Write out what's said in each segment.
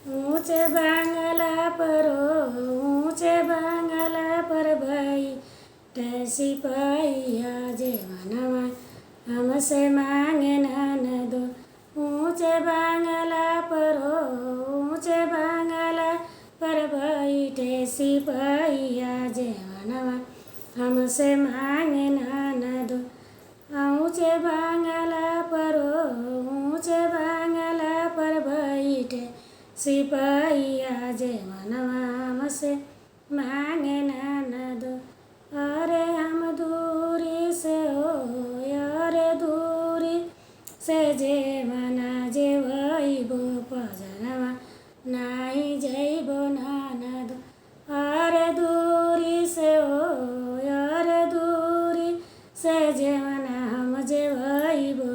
ऊंचे बांगला पर बैठे सिपहिया जेवनवा हमसे मांगे ननदो। ऊंचे बांगला पर बैठे सिपहिया जेवनवा हमसे मांगे ननदो। ऊंचे बांगला पर बैठे सिपहिया जेवनवा हमसे मांगे ननदो। अरे हम दूरी से अरे दूरी से जेवना जेवैबो पजरवा नाई जैबो ननदो। अरे दूरी से अरे दूरी से जेवना हम जेवैबो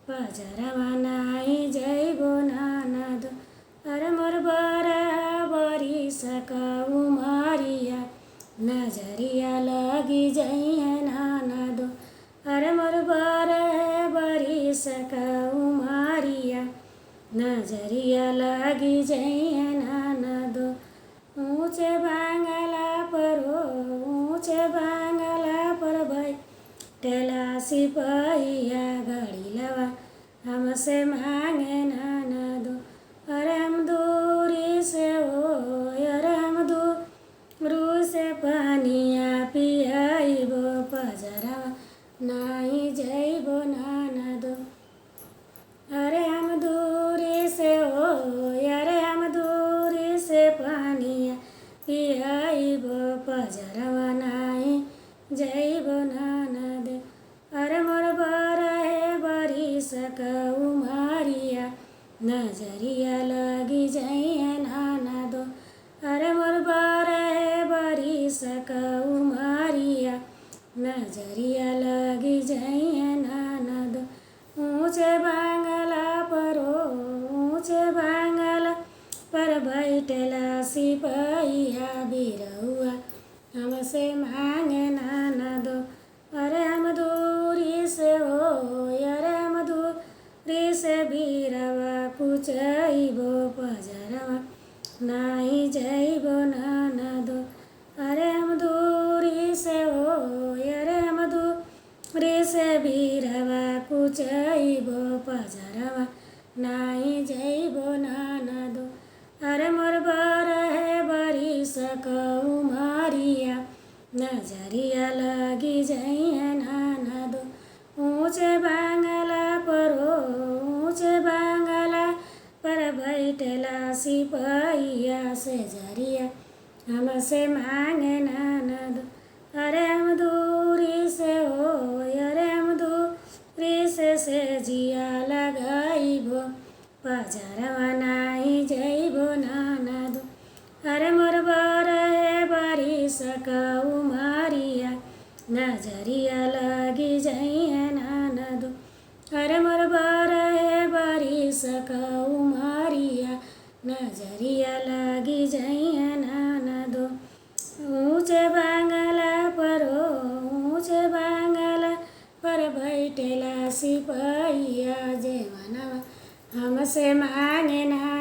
पजरवा नाई जैबो ननदो। अरे मोर बराबरी सका उमरिया नजरिया लगी जइहे ननदो। अरे मोर बराबरी सका उमरिया नजरिया लगी जइहे ननदो। ऊंचे बांगला पर बैठेला सिपहिया घड़िलवा हमसे मांगे ननदो। अरे हम दूरी से अरे हम दूरी से पानिया पियाइबो पजरवा नाई जइबो ननदो। अरे हम दूरी से अरे हम दूरी से पानिया पियाइबो पजरवा नाई जइबो ननदो। अरे मोर बरी सका उमरिया नजरिया लगी जइहे ननदो। अरे मोर बरी सका उमरिया नजरिया लगी जइहे ननदो। ऊंचे बांगला पर बैठेला सिपहिया बिरहुआ हमसे मांगे ननदो। अरे हम दूरी से अरे हम दूरी से बीरवा कुचैबो पजरवा नाई जइबो ननदो। अरे हम दूरी से अरे हम दूरी से बीरवा कुचैबो पजरवा नाई जइबो ननदो। अरे मोर बरी सका उमरिया नजरिया लगी जइहे ननदो। ऊंचे बांगला पर बैठेला सिपहिया से जरिया हमसे मांगे ननदो। अरे हम दूरी से अरे हम दूरी से जिया लगाइबो पजरवा नाई जइबो ननदो। अरे मोर बरी सका उमरिया नजरिया लगी जइहे ननदो। अरे मोर बरी सका उमरिया नजरिया लगी जइहे ननदो। ऊंचे बांगला पर बैठेला सिपहिया जेवनवा हमसे मांगे ननदो।